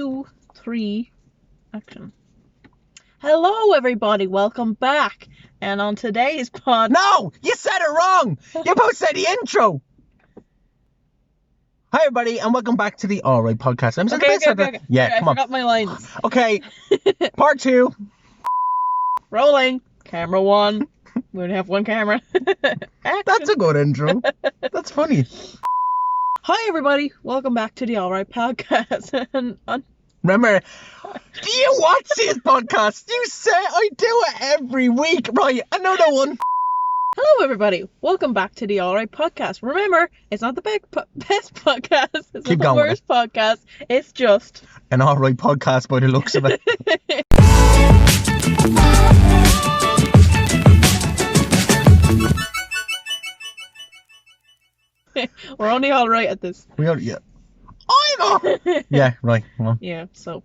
2, 3, action. Hello everybody, welcome back. And on today's pod... No! You said it wrong! You both said the intro! Hi everybody, and welcome back to the Alright podcast. I'm Okay. Yeah, Sorry, come I on. forgot my lines. Okay, part 2. Rolling. Camera 1. We only have one camera. Action. That's a good intro. That's funny. Hi everybody, welcome back to the Alright podcast. Remember, do you watch these podcasts? You say I do it every week. Right, another one. Hello everybody, welcome back to the Alright podcast. Remember, it's not the best podcast, it's Keep not the going with worst podcast, it's just an Alright podcast by the looks of it. We're only alright at this. We are, yeah. I'm all... Yeah, right. Well. Yeah, so.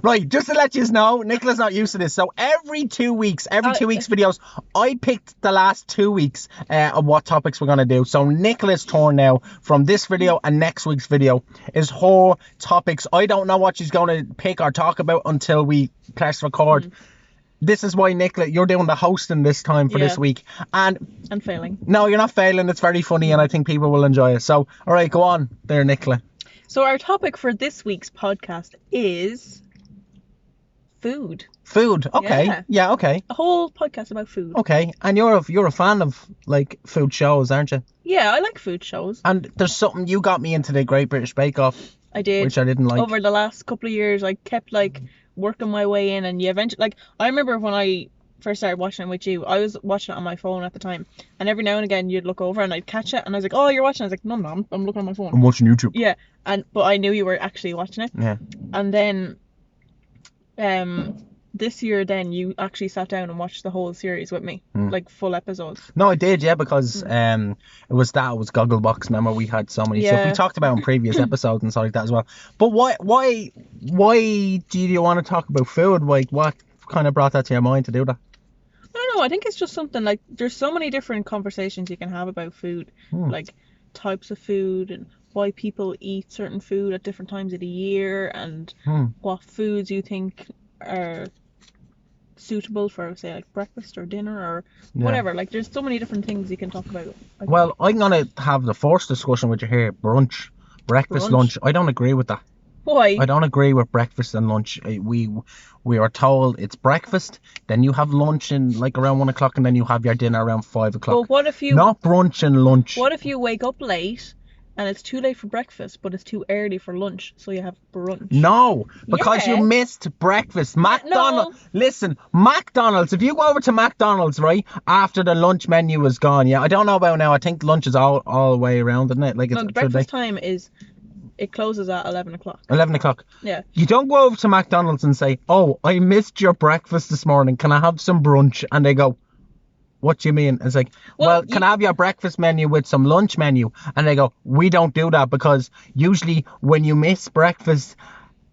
Right, just to let you know, Nicola's not used to this. So every 2 weeks videos, I picked the last 2 weeks of what topics we're going to do. So Nicola's turn now from this video and next week's video is her topics. I don't know what she's going to pick or talk about until we press record. This is why, Nicola, you're doing the hosting this time for this week. And failing. No, you're not failing. It's very funny and I think people will enjoy it. So, all right, go on there, Nicola. So our topic for this week's podcast is food. Food, okay. Yeah, okay. A whole podcast about food. Okay, and you're a fan of, like, food shows, aren't you? Yeah, I like food shows. And there's something, you got me into the Great British Bake Off. I did. Which I didn't like. Over the last couple of years, I kept, like, working my way in, and you eventually, like, I remember when I first started watching it with you, I was watching it on my phone at the time, and every now and again you'd look over and I'd catch it and I was like, oh, you're watching it. I was like, no, I'm looking on my phone. I'm watching YouTube. Yeah, but I knew you were actually watching it. Yeah. And then this year then you actually sat down and watched the whole series with me, like full episodes. No, I did, yeah, because it was Gogglebox. Remember, we had so many stuff we talked about in previous episodes and stuff like that as well. But why do you want to talk about food? Like, what kind of brought that to your mind to do that? I don't know. I think it's just something, like, there's so many different conversations you can have about food, like types of food and why people eat certain food at different times of the year, and what foods you think are suitable for, say, like breakfast or dinner or whatever. Like, there's so many different things you can talk about. Well, I'm gonna have the first discussion with you here. Breakfast, lunch. I don't agree with that. Why? I don't agree with breakfast and lunch. We are told it's breakfast, then you have lunch in like around 1 o'clock, and then you have your dinner around 5 o'clock. But what if you... Not brunch and lunch. What if you wake up late and it's too late for breakfast, but it's too early for lunch, so you have brunch? No, because you missed breakfast. Listen, McDonald's, if you go over to McDonald's, right, after the lunch menu is gone, I don't know about now, I think lunch is all the way around, isn't it? Like, no, the breakfast time is... It closes at 11 o'clock. 11 o'clock. Yeah. You don't go over to McDonald's and say, oh, I missed your breakfast this morning. Can I have some brunch? And they go, what do you mean? It's like, well, can I have your breakfast menu with some lunch menu? And they go, we don't do that, because usually when you miss breakfast,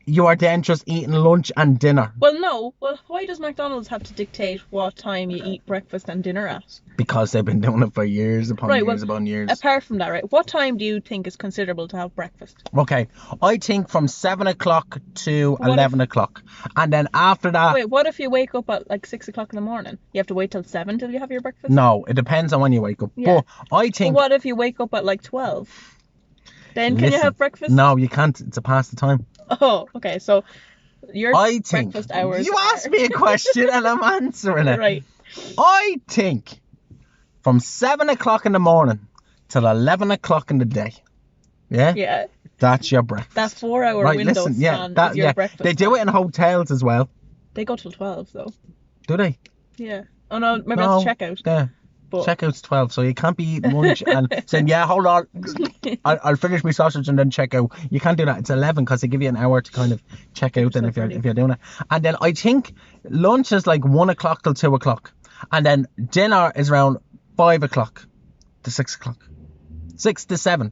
you are then just eating lunch and dinner. Well, no. Well, why does McDonald's have to dictate what time you eat breakfast and dinner at? Because they've been doing it for years upon years. Apart from that, right, what time do you think is considerable to have breakfast? Okay, I think from 7 o'clock to 11 o'clock. And then after that... Wait, what if you wake up at like 6 o'clock in the morning? You have to wait till 7 till you have your breakfast? No, it depends on when you wake up. Yeah. But I think... But what if you wake up at like 12? Then can you have breakfast? No, you can't. It's a past the time. Oh, okay. So your breakfast hours... You asked me a question and I'm answering it. Right. I think from 7 o'clock in the morning till 11 o'clock in the day. Yeah? Yeah. That's your breakfast. That 4-hour window span is your breakfast. They do it in hotels as well. They go till 12 though. Do they? Yeah. Oh no, maybe that's checkout. Yeah. But checkout's 12, so you can't be eating lunch and saying, yeah, hold on, I'll finish my sausage and then check out. You can't do that. It's 11 because they give you an hour to kind of check out then if you're doing it. And then I think lunch is like 1 o'clock till 2 o'clock. And then dinner is around 5 o'clock to 6 o'clock. 6 to 7.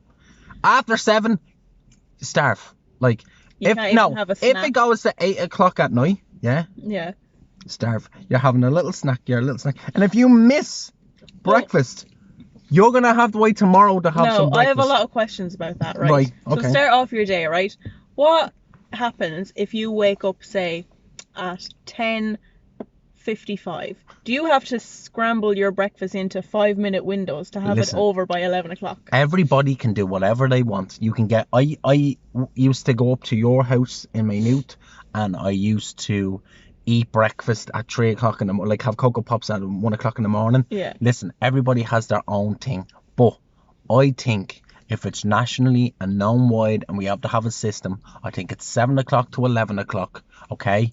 After 7, starve. Like, if it goes to 8 o'clock at night, starve. You're having a little snack, And if you miss breakfast, You're going to have to wait tomorrow to have some breakfast. No, I have a lot of questions about that, right? Right, okay. So start off your day, right? What happens if you wake up, say, at 10:55? Do you have to scramble your breakfast into 5-minute windows to have it over by 11 o'clock? Everybody can do whatever they want. You can get... I used to go up to your house in Maynooth, and I used to eat breakfast at 3 o'clock in the morning, like have Cocoa Pops at 1 o'clock in the morning. Yeah. Listen, everybody has their own thing, but I think if it's nationally and known wide and we have to have a system, I think it's 7 o'clock to 11 o'clock, okay?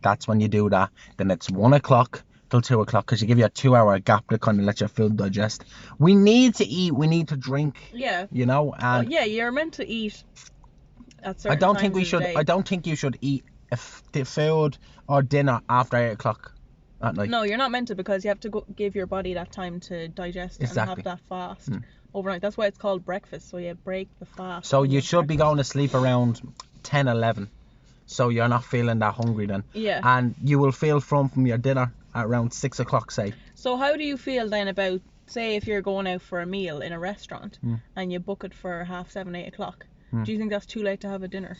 That's when you do that. Then it's 1 o'clock till 2 o'clock, because you give you a 2-hour gap to kind of let your food digest. We need to eat, we need to drink. Yeah. You know, and yeah, you're meant to eat at certain I don't think times we of the should. day. I don't think you should eat the food or dinner after 8 o'clock at night. No, you're not meant to, because you have to give your body that time to digest and have that fast overnight. That's why it's called breakfast. So you break the fast. So you should be going to sleep around 10, 11. So you're not feeling that hungry then. Yeah. And you will feel from your dinner at around 6 o'clock, say. So how do you feel then about, say, if you're going out for a meal in a restaurant and you book it for 7:30, 8 o'clock? Do you think that's too late to have a dinner?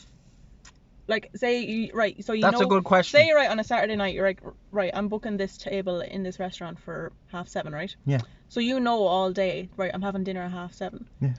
Like, say, so you That's know... a good question. Say, on a Saturday night, you're like, right, I'm booking this table in this restaurant for 7:30, right? Yeah. So you know all day, right, I'm having dinner at 7:30. Yeah.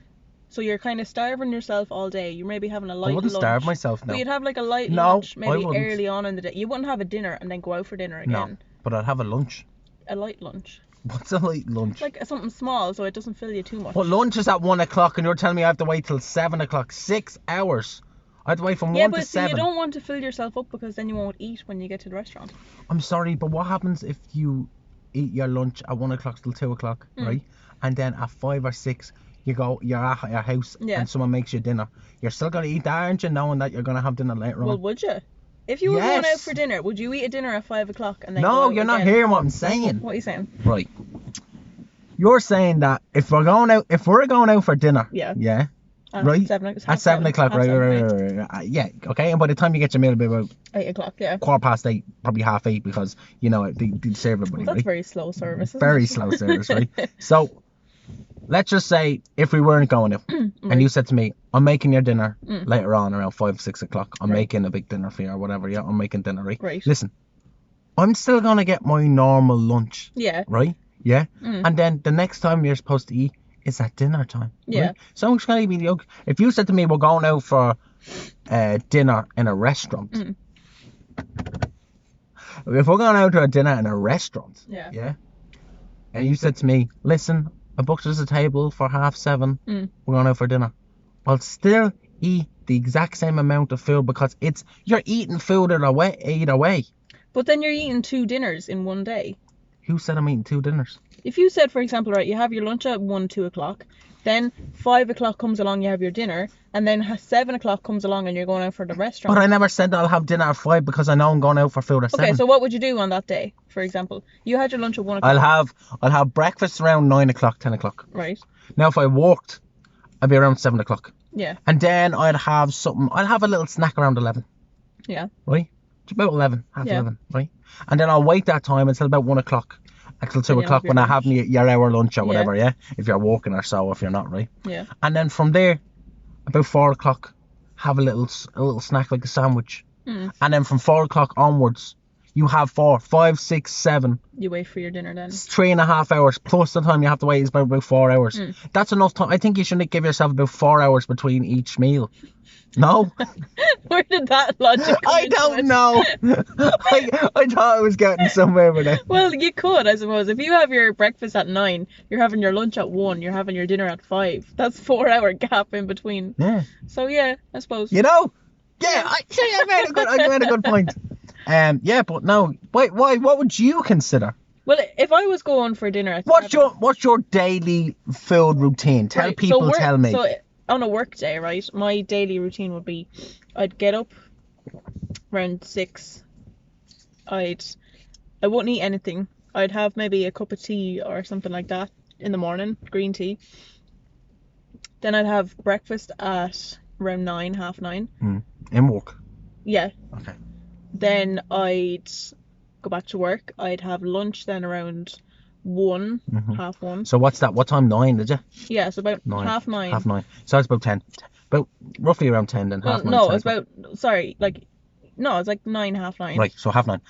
So you're kind of starving yourself all day. You're maybe having a light lunch. I wouldn't starve myself, no. But you'd have like a light lunch maybe I early on in the day. You wouldn't have a dinner and then go out for dinner again. No, but I'd have a lunch. A light lunch. What's a light lunch? Like something small so it doesn't fill you too much. But lunch is at 1 o'clock and you're telling me I have to wait till 7 o'clock. 6 hours. I have to wait from 1 to 7. Yeah, but you don't want to fill yourself up, because then you won't eat when you get to the restaurant. I'm sorry, but what happens if you eat your lunch at 1 o'clock till 2 o'clock, right? And then at 5 or 6, you're at your house and someone makes you dinner. You're still going to eat that, aren't you, knowing that you're going to have dinner later on? Well, would you? If you were going out for dinner, would you eat a dinner at 5 o'clock and then go No, out you're not again? hearing what I'm saying. What are you saying? Right. You're saying that if we're going out for dinner, at right? 7 At 7 o'clock, right. Yeah, okay. And by the time you get your meal, it'll be about 8 o'clock, yeah. 8:15, probably 8:30, because, you know, they serve everybody, Well, that's right? very slow service. Very slow service, right? So, let's just say if we weren't going out and you said to me, I'm making your dinner later on around 5, 6 o'clock. I'm making a big dinner for you or whatever. Yeah, I'm making dinner, right? Right. Listen, I'm still going to get my normal lunch. Yeah. Right? Yeah? And then the next time you're supposed to eat is at dinner time. Yeah. Right? So I'm just going to be joking. If you said to me, we're going out for dinner in a restaurant. If we're going out to a dinner in a restaurant. Yeah? And you said to me, listen, I booked us a table for 7:30. We're going out for dinner. I'll still eat the exact same amount of food, because you're eating food either way. But then you're eating 2 dinners in one day. Who said I'm eating 2 dinners? If you said, for example, right, you have your lunch at 1, 2 o'clock, then 5 o'clock comes along, you have your dinner, and then 7 o'clock comes along and you're going out for the restaurant. But I never said that I'll have dinner at 5, because I know I'm going out for food at 7. Okay, so what would you do on that day, for example? You had your lunch at 1 o'clock. I'll have breakfast around 9 o'clock, 10 o'clock. Right. Now, if I walked, I'd be around 7 o'clock. Yeah. And then I'd have a little snack around 11. Yeah. Right? It's about 11, half 11, right? And then I'll wait that time until about 1 o'clock, until 2 o'clock when I have your hour lunch or whatever, yeah? If you're walking or so, if you're not, right? Yeah. And then from there, about 4 o'clock, have a little snack like a sandwich. And then from 4 o'clock onwards, you have 4, 5, 6, 7. You wait for your dinner then. It's 3.5 hours, plus the time you have to wait is about 4 hours. That's enough time. I think you should give yourself about 4 hours between each meal. No? Where did that logic come I into don't it? know. I thought I was getting somewhere with it. Well, you could, I suppose. If you have your breakfast at 9, you're having your lunch at 1, you're having your dinner at 5. That's 4-hour gap in between. Yeah. So yeah, I suppose. You know? Yeah, I made a good point. Yeah, but no. Why? What would you consider? Well, if I was going for dinner at What's your daily food routine? Tell me. So on a work day, right, my daily routine would be, I'd get up around 6. I wouldn't eat anything. I'd have maybe a cup of tea or something like that in the morning, green tea. Then I'd have breakfast at around 9, half 9. In work? Yeah. Okay. Then I'd go back to work. I'd have lunch then around 1, half 1. So what's that? What time? 9, did you? Yeah, so about 9. half 9. Half 9. So it's about 10. About roughly around 10 then. Half 9. No, it's about, sorry, like, no, it's like 9, half 9. Right, so half 9.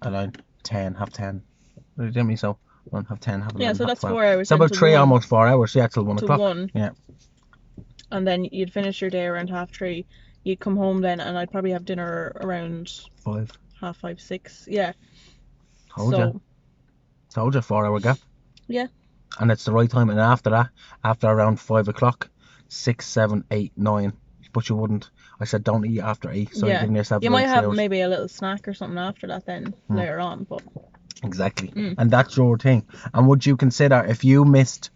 9, 10, half 10. Did you me? So 1, half 10, half 11, Yeah, so half that's 12. 4 hours. So about 3, 1. almost 4 hours. Yeah, till 1 to o'clock. 1. Yeah. And then you'd finish your day around half 3. You'd come home then, and I'd probably have dinner around 5. half 5, 6. Yeah. Told you, 4 hour gap. Yeah. And it's the right time. And after that, after around 5 o'clock, 6, 7, 8, 9. But you wouldn't. I said don't eat after 8. So you're giving yourself. You might have maybe a little snack or something after that then later on. But exactly. And that's your thing. And would you consider if you missed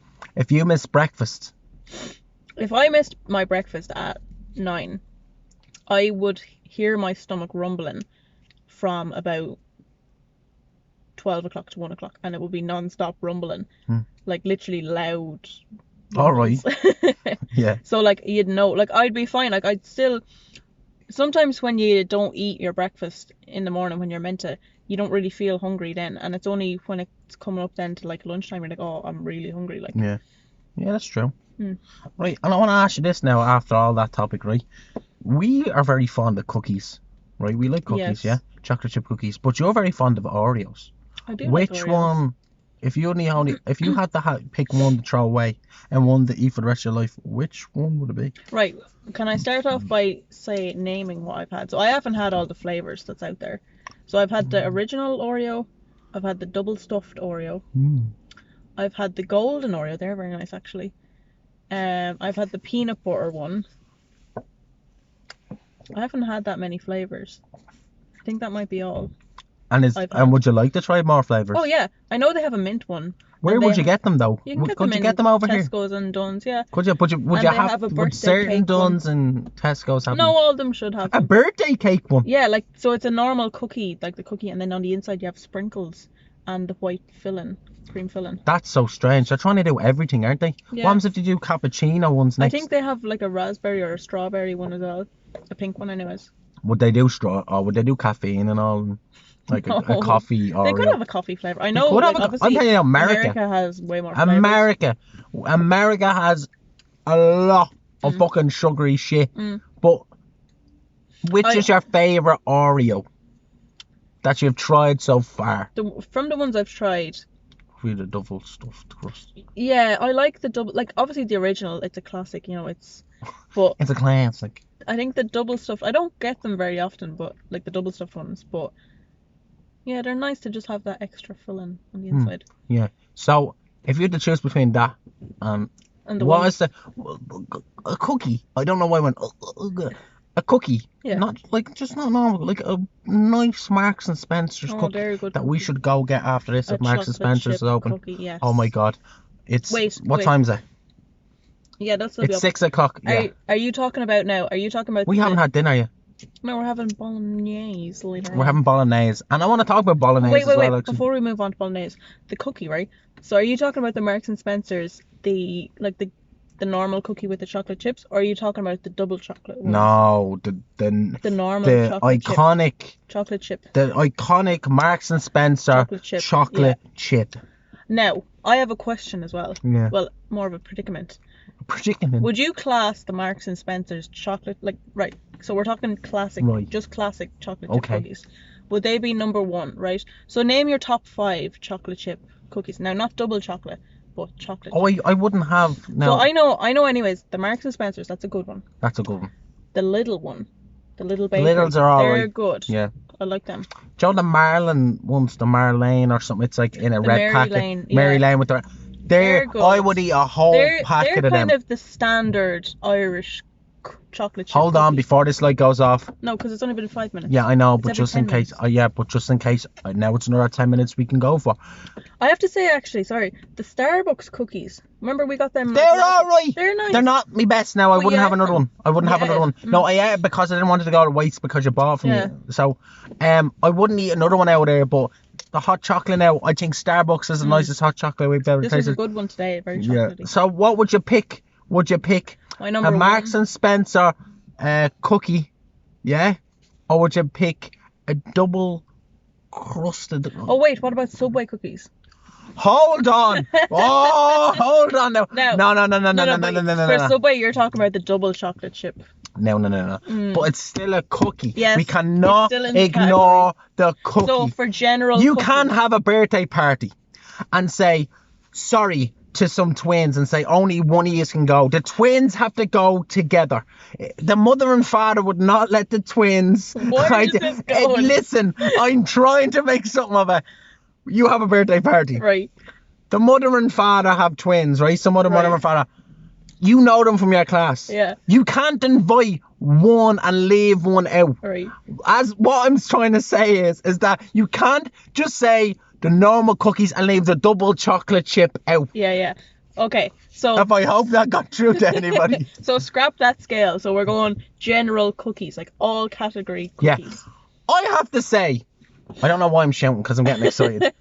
breakfast? If I missed my breakfast at 9, I would hear my stomach rumbling from about 12 o'clock to 1 o'clock, and it would be non-stop rumbling, like literally loud rumbles. All right. Yeah. So like you'd know, like I'd be fine. Like I'd still, sometimes when you don't eat your breakfast in the morning when you're meant to, you don't really feel hungry then, and it's only when it's coming up then to like lunchtime you're like, oh, I'm really hungry. Like yeah, that's true. Right, and I want to ask you this now after all that topic, right? We are very fond of cookies, right? We like cookies, yeah, chocolate chip cookies. But you're very fond of Oreos. I do. Which like Oreos. one? If you had to pick one to throw away and one to eat for the rest of your life, which one would it be? Right. Can I start off by naming what I've had? So I haven't had all the flavors that's out there. So I've had the original Oreo. I've had the double stuffed Oreo. I've had the golden Oreo. They're very nice actually. I've had the peanut butter one. I haven't had that many flavors. I think that might be all. And would you like to try more flavors? Oh yeah, I know they have a mint one. Where would you get them though? You can Could you get them over here? Tesco's and Dunnes, yeah. Could you? Would certain Dunnes and Tesco's have them? No, all of them should have them. A birthday cake one? Yeah, like so it's a normal cookie, like the cookie, and then on the inside you have sprinkles and the white filling, cream filling. That's so strange. They're trying to do everything, aren't they? Yeah. What happens if they do cappuccino ones next? I think they have like a raspberry or a strawberry one as well. A pink one anyways. Would they do straw or would they do caffeine and all? Like a coffee or... They could have a coffee flavour. I know, like, obviously, I'm telling you, America has way more flavours. America has a lot of fucking sugary shit. But which is your favourite Oreo that you've tried so far? From the ones I've tried... With the double stuffed crust. Yeah, I like the double... Like, obviously the original, it's a classic, you know, it's... But it's a classic. I think the double stuffed... I don't get them very often, but, like, the double stuffed ones, but... Yeah, they're nice to just have that extra filling on the inside. Yeah. So, if you had to choose between that and what is a cookie? I don't know why I went a cookie. Yeah. Not normal. Like a nice Marks and Spencer's cookie very good that cookie. we should go get after this if Marks and Spencer's is open. Cookie, yes. Oh my god. What time is it? Yeah, that's It's 6 o'clock. Yeah. Are you talking about now? Are you talking about? We haven't had dinner yet. No, we're having bolognese later on. We're having bolognese. And I want to talk about bolognese wait, as well. Wait, before we move on to bolognese. The cookie, right? So are you talking about the Marks and Spencer's, the normal cookie with the chocolate chips, or are you talking about the double chocolate ones? No, the normal iconic chocolate chip. The iconic Marks and Spencer chocolate chip. Now, I have a question as well. Yeah. Well, more of a predicament. Predicament. Would you class the Marks and Spencer's chocolate, right? So we're talking classic, just classic chocolate chip cookies. Would they be number 1, right? So name your top 5 chocolate chip cookies. Now, not double chocolate, but chocolate. Oh, I wouldn't have. No. So I know. Anyways, the Marks and Spencer's, that's a good one. That's a good one. The little one, the little bakery. The littles are alright. They're good. Yeah. I like them. Do you know the Marlin ones, the Marlane or something? It's like in a red packet. Mary Lane with the... They're good. I would eat a whole packet of them. They're kind of the standard Irish chocolate chip Hold on, before this light goes off. No, because it's only been 5 minutes. Yeah, I know, but just in case. Now it's another 10 minutes we can go for. I have to say, actually, sorry, the Starbucks cookies. Remember we got them? They're alright. They're nice. They're not my best now. I wouldn't have another one. No, I ate it because I didn't want it to go to waste because you bought it from me. So, I wouldn't eat another one out of there, but the hot chocolate now, I think Starbucks is the nicest hot chocolate we've ever tasted. This was a good one today, very chocolatey. Yeah. So what would you pick? Would you pick a Marks and Spencer cookie, yeah? Or would you pick a double crusted... Oh wait, what about Subway cookies? Hold on. Oh, hold on now. No. For Subway, you're talking about the double chocolate chip. No. But it's still a cookie. Yes, we cannot it's still in the ignore the cookie. So for general you cookies, can have a birthday party and say sorry to some twins and say only one of you can go. The twins have to go together. The mother and father would not let the twins. Where is this going? Listen, I'm trying to make something of it. You have a birthday party. Right. The mother and father have twins, right? Some other mother and father. You know them from your class. Yeah. You can't invite one and leave one out. Right. As what I'm trying to say is that you can't just say the normal cookies and leave the double chocolate chip out. Yeah. Okay, so... If I hope that got through to anybody. So scrap that scale. So we're going general cookies, like all category cookies. Yeah. I have to say, I don't know why I'm shouting because I'm getting excited.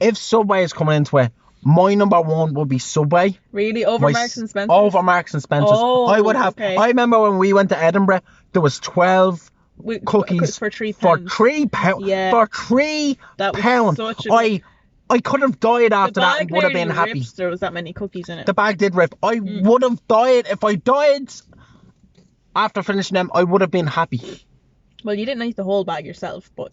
If Subway is coming into it, my number one would be Subway. Really? Over Marks and Spencer's? Over Marks and Spencer's. Oh, I would have... okay. I remember when we went to Edinburgh, there was 12... cookies for £3. For £3. Yeah. For £3. That was such a... I could have died after that and would have been happy. Rips, there was that many cookies in it. The bag did rip. I would have died. If I died after finishing them, I would have been happy. Well, you didn't eat the whole bag yourself, but...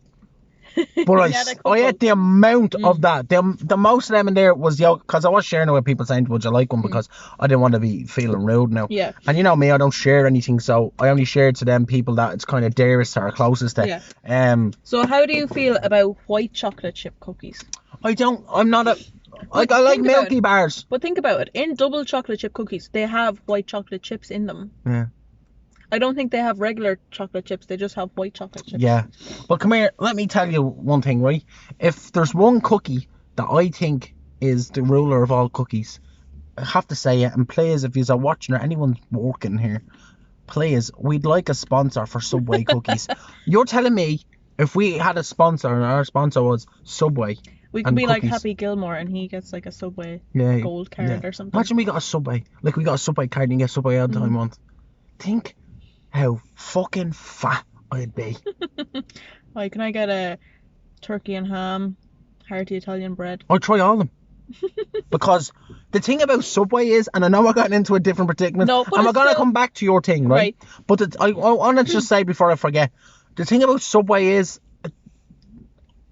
But I ate the amount of that. The most of them in there was yolk, because I was sharing it with people saying, would you like one? Because I didn't want to be feeling rude now. Yeah. And you know me, I don't share anything, so I only share to them people that it's kind of dearest or closest to. Yeah. So how do you feel about white chocolate chip cookies? I'm not a... Like, I like Milky Bars. But think about it. In double chocolate chip cookies, they have white chocolate chips in them. Yeah. I don't think they have regular chocolate chips. They just have white chocolate chips. Yeah. But come here, let me tell you one thing, right? If there's one cookie that I think is the ruler of all cookies, I have to say it, and please, if you're watching or anyone's working here, please, we'd like a sponsor for Subway cookies. You're telling me if we had a sponsor and our sponsor was Subway, we could be cookies, like Happy Gilmore and he gets like a Subway gold card or something. Imagine we got a Subway. Like we got a Subway card and you get Subway all the time month. Think how fucking fat I'd be. Like, can I get a turkey and ham, hearty Italian bread? I'd try all of them. Because the thing about Subway is, and I know we're getting into a different predicament, and we're going to come back to your thing, right? But I want to just say before I forget, the thing about Subway is,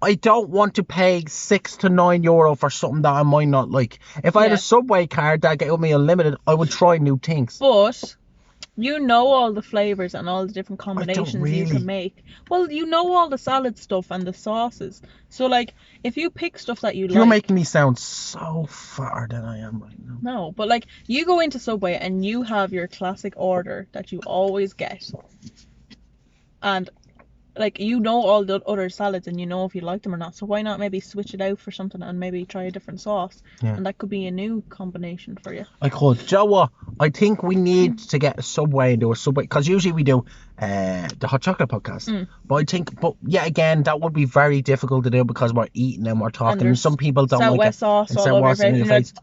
I don't want to pay €6 to €9 for something that I might not like. If I had a Subway card that gave me unlimited, I would try new things. But... you know all the flavours and all the different combinations you can make. Well, you know all the salad stuff and the sauces. So, like, if you pick stuff that you like... You're making me sound so fatter than I am right now. No, but, like, you go into Subway and you have your classic order that you always get. And... like, you know all the other salads and you know if you like them or not. So why not maybe switch it out for something and maybe try a different sauce? Yeah. And that could be a new combination for you. I could. Do you know what? I think we need to get a Subway and do a Subway. Because usually we do the Hot Chocolate podcast. But I think, yeah, again, that would be very difficult to do because we're eating and we're talking. And some people don't like it. Sauce all over your face.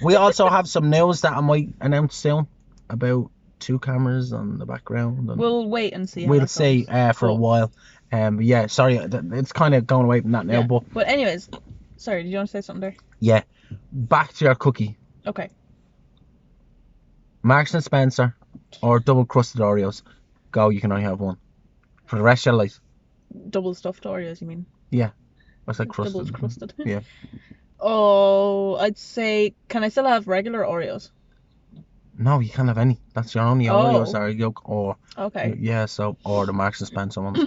We also have some news that I might announce soon about 2 cameras on the background. And we'll wait and see. We'll see for a while. Yeah, sorry, it's kind of going away from that now. Yeah. But anyways, sorry, did you want to say something there? Yeah, back to your cookie. Okay. Marks and Spencer or double crusted Oreos. Go, you can only have one for the rest of your life. Double stuffed Oreos, you mean? Yeah, I said crusted. Double crusted. Yeah. Oh, I'd say, can I still have regular Oreos? No, you can't have any. That's your only Oreos are yolk or... okay. Yeah, so... or the Marks and Spencer ones.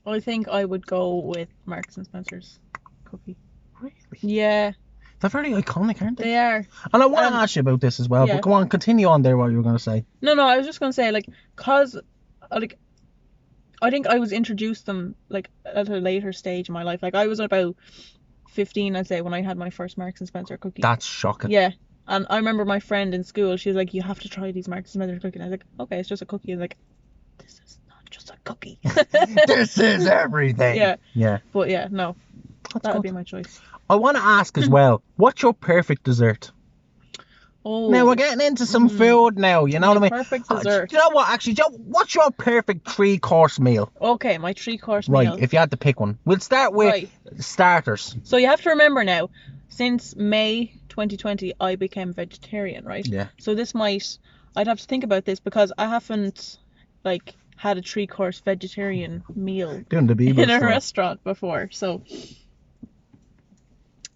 I think I would go with Marks and Spencer's cookie. Really? Yeah. They're very iconic, aren't they? They are. And I want to ask you about this as well, but come on, continue on there what you were going to say. No, I was just going to say, like, cause, like, I think I was introduced them, like, at a later stage in my life. Like, I was about 15, I'd say, when I had my first Marks and Spencer cookie. That's shocking. Yeah. And I remember my friend in school, she was like, you have to try these Marks and Spencer cookies. And I was like, okay, it's just a cookie. I was like, this is not just a cookie. This is everything. Yeah. Yeah. But yeah, no. That would be my choice. I want to ask as well, what's your perfect dessert? Oh. Now we're getting into some food now, you know what I mean? Perfect dessert. Do you know what, actually, what's your perfect 3-course meal? Okay, my 3-course Right, meal. if you had to pick one. We'll start with starters. So you have to remember now, since May 2020, I became vegetarian, right? Yeah. So I'd have to think about this because I haven't, like, had a 3-course vegetarian meal Doing the Bieber in a stuff. restaurant before. So,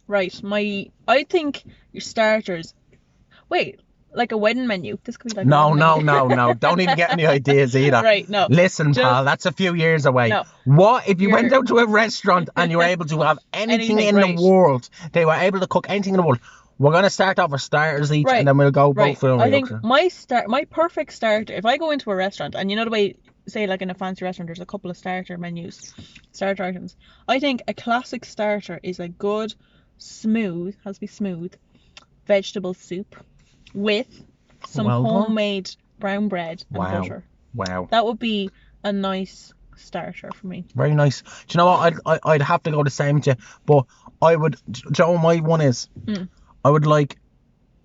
right, I think your starters. Wait, like a wedding menu. This could be like No. a wedding menu. No. Don't even get any ideas either. Right, no. Listen, pal, that's a few years away. No. What if you went out to a restaurant and you were able to have anything in the world? They were able to cook anything in the world. We're going to start off with starters each, and then we'll go through. I think my perfect starter, if I go into a restaurant, and you know the way, say like in a fancy restaurant, there's a couple of starter items. I think a classic starter is a good, has to be smooth, vegetable soup with some homemade brown bread and butter. Wow. That would be a nice starter for me. Very nice. Do you know what? I'd have to go the same to you, but I would. Do you know what my one is? I would like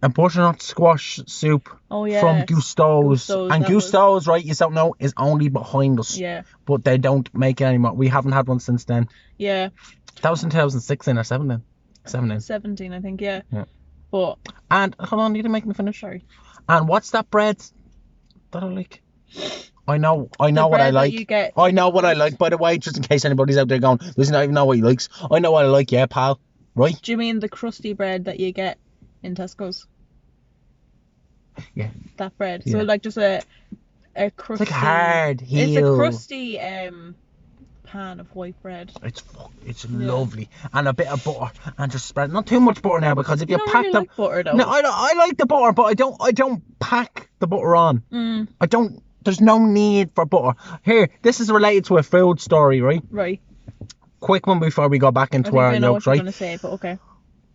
a butternut squash soup from Gusteau's. And Gusteau's, right, you don't know, is only behind us. Yeah. But they don't make it anymore. We haven't had one since then. Yeah. That was in 2016 or 17. 17, I think, yeah. But. And, hold on, you didn't make me finish. Sorry. And what's that bread that I like? I know what I like. I know what I like, by the way, just in case anybody's out there going, doesn't even know what he likes. I know what I like, yeah, pal. Right? Do you mean the crusty bread that you get in Tesco's? Yeah. That bread. Yeah. So like just a crusty. It's like hard heel. It's a crusty pan of white bread. It's lovely, and a bit of butter, and just spread. Not too much butter now, because if you pack really like butter though. No, I like the butter, but I don't pack the butter on. I don't. There's no need for butter. Here, this is related to a food story, right? Right. Quick one before we go back into our notes, right? I know what you're gonna say, but okay.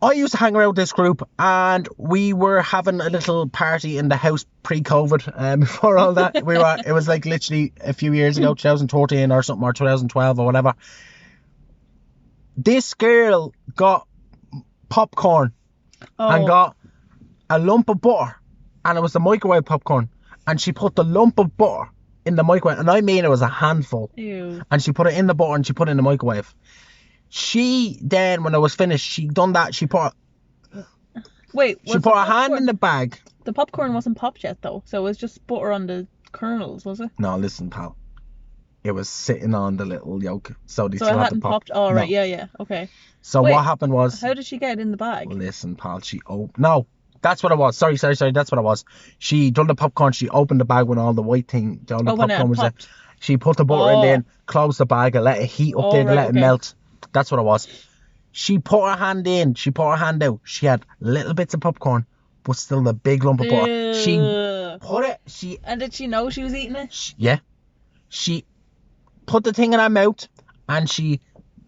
I used to hang around with this group, and we were having a little party in the house pre-COVID. Before all that, it was like literally a few years ago, 2013 or something, or 2012 or whatever. This girl got popcorn and got a lump of butter, and it was the microwave popcorn, and she put the lump of butter in the microwave, and I mean it was a handful. Ew. And she put it in the butter and she put it in the microwave. She then, when I was finished, she done that. She put. Wait. She put her hand in the bag. The popcorn wasn't popped yet, though, so it was just butter on the kernels, was it? No, listen, pal. It was sitting on the little yolk, so they so still it had to hadn't pop. Popped. Oh right, no. Yeah, okay. So what happened was. How did she get it in the bag? Listen, pal. No. That's what it was. Sorry. That's what it was. She done the popcorn. She opened the bag when all the white thing, all the popcorn was there. She put the butter in there, closed the bag, and let it heat up there, let it melt. That's what it was. She put her hand in. She put her hand out. She had little bits of popcorn, but still the big lump of butter. She put it. And did she know she was eating it? Yeah. She put the thing in her mouth, and she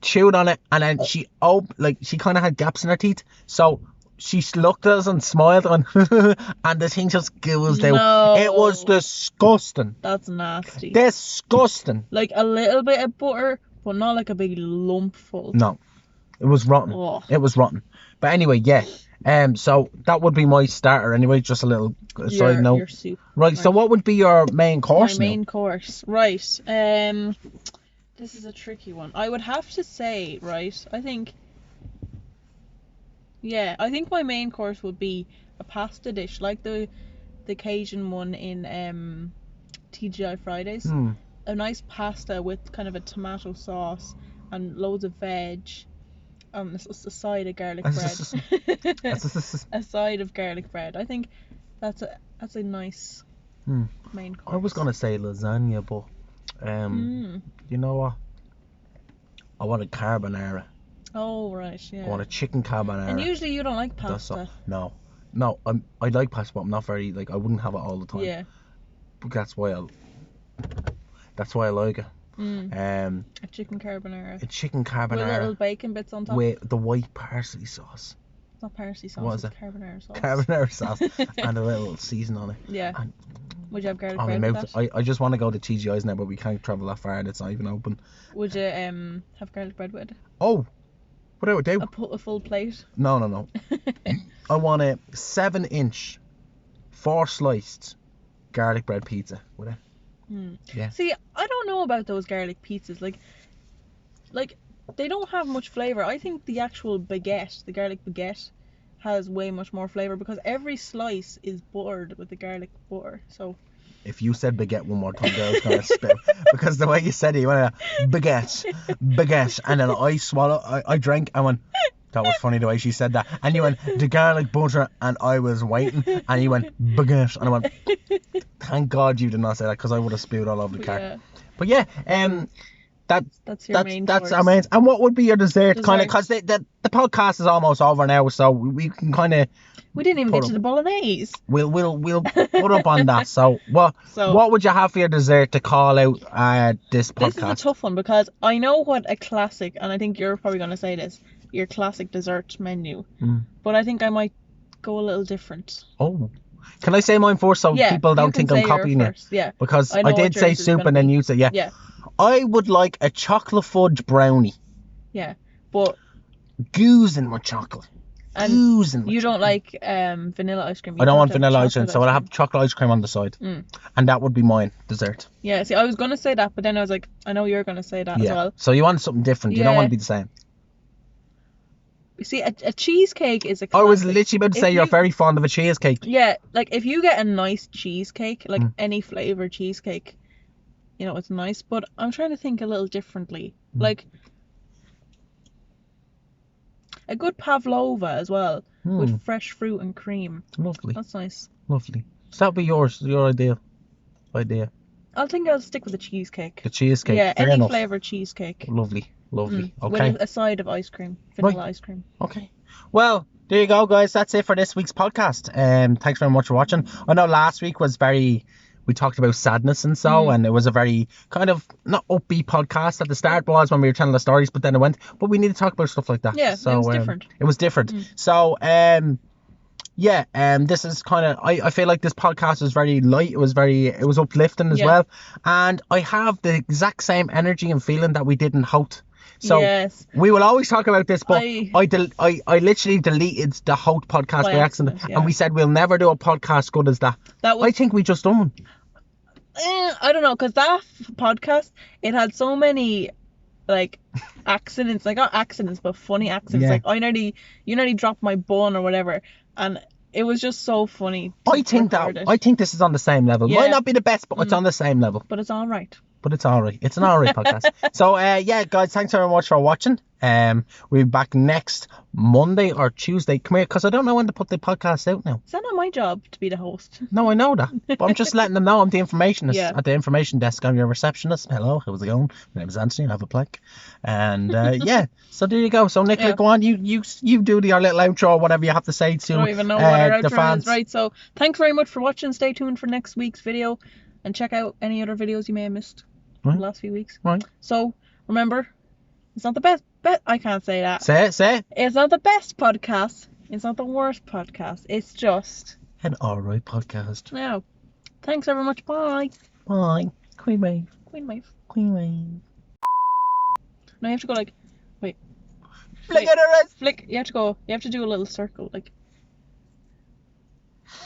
chewed on it, and then she kind of had gaps in her teeth, so. She looked at us and smiled, and the thing just goozed out. It was disgusting. That's nasty. Disgusting. Like a little bit of butter, but not like a big lump full. No, it was rotten. Oh. It was rotten. But anyway, yeah. So that would be my starter anyway. Just a little side note. Your soup. Right. So what would be your main course? My main course. Right. This is a tricky one. I would have to say, right. I think my main course would be a pasta dish, like the Cajun one in TGI Fridays. A nice pasta with kind of a tomato sauce and loads of veg. A side of garlic bread. A side of garlic bread. I think that's a nice main course. I was gonna say lasagna, but you know what? I want a carbonara. Oh right, yeah. I want a chicken carbonara. And usually you don't like pasta. No, I like pasta, but I'm not very I wouldn't have it all the time. Yeah. But that's why I like it. A chicken carbonara. A chicken carbonara. With little bacon bits on top. With the white parsley sauce. It's not parsley sauce. What is it's carbonara sauce. Carbonara sauce and a little season on it. Yeah. And would you have garlic bread with that? I just want to go to TGI's now, but we can't travel that far and it's not even open. Would you have garlic bread with it? Oh. What I would do? A full plate? No. I want a 7-inch 4 sliced garlic bread pizza with it. Yeah. See, I don't know about those garlic pizzas. Like they don't have much flavor. I think the actual baguette, the garlic baguette, has way much more flavor because every slice is buttered with the garlic butter. So if you said baguette one more time, I was gonna spit because the way you said it, you went baguette, and then I drank and went. That was funny the way she said that. And you went the garlic butter, and I was waiting, and you went baguette, and I went. Thank God you did not say that because I would have spewed all over the car. Yeah. But yeah, that's your main that's course. our main. And what would be your dessert? Kind of because the podcast is almost over now, so we can kind of. We didn't even get to the bolognese. We'll put up on that. So what would you have for your dessert to call out this podcast? This is a tough one because I know what a classic, and I think you're probably going to say this, your classic dessert menu. But I think I might go a little different. Oh. Can I say mine first so people don't think I'm copying it? Yeah. Because I did say soup and then you said yeah. I would like a chocolate fudge brownie. Yeah. But goozing with chocolate. And you don't like vanilla ice cream. I don't want vanilla ice cream, so I'll have chocolate ice cream on the side. And that would be mine dessert. Yeah, see, I was going to say that, but then I was like, I know you're going to say that as well. So you want something different. You don't want to be the same. You see, a cheesecake is a classic. I was literally about to say you're very fond of a cheesecake. Yeah, like if you get a nice cheesecake, like any flavour cheesecake, you know, it's nice. But I'm trying to think a little differently. Like a good pavlova as well, with fresh fruit and cream. Lovely. That's nice. Lovely. So that'll be your idea. I think I'll stick with the cheesecake. The cheesecake. Yeah, Fair any enough. flavour cheesecake. Lovely. Okay. With a side of ice cream, vanilla ice cream. Okay. Well, there you go, guys. That's it for this week's podcast. Thanks very much for watching. I know last week was we talked about sadness and so, and it was a very kind of not upbeat podcast at the start was when we were telling the stories, but then it went. But we need to talk about stuff like that. Yeah, so, it was different. It was different. So, this is kind of I feel like this podcast is very light. It was uplifting as well, and I have the exact same energy and feeling that we did in Hout. So we will always talk about this, but I literally deleted the Hout podcast by accident, and we said we'll never do a podcast good as that. I think we just done. I don't know, because that podcast, it had so many like accidents, like not accidents but funny accidents. Like you nearly dropped my bun or whatever, and it was just so funny. I think this is on the same level. Might not be the best, but it's on the same level. But it's all right. But it's all right. It's an all right podcast. So, guys, thanks very much for watching. We'll be back next Monday or Tuesday. Come here, because I don't know when to put the podcast out now. Is that not my job to be the host? No, I know that. But I'm just letting them know I'm the informationist at the information desk. I'm your receptionist. Hello, how's it going? My name is Anthony. I have a plaque. And, so there you go. So, Nicola, go on. You do your little outro or whatever you have to say to I don't even know what our outro is. Right, so thanks very much for watching. Stay tuned for next week's video. And check out any other videos you may have missed in the last few weeks. Right. So, remember, it's not the best. I can't say that. Say it. It's not the best podcast. It's not the worst podcast. It's just an alright podcast. Now, thanks very much. Bye. Bye. Queen wave. Now you have to go like, wait. Flick at her wrist. Flick. You have to do a little circle like.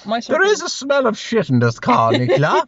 My circle. There is a smell of shit in this car, Nicola.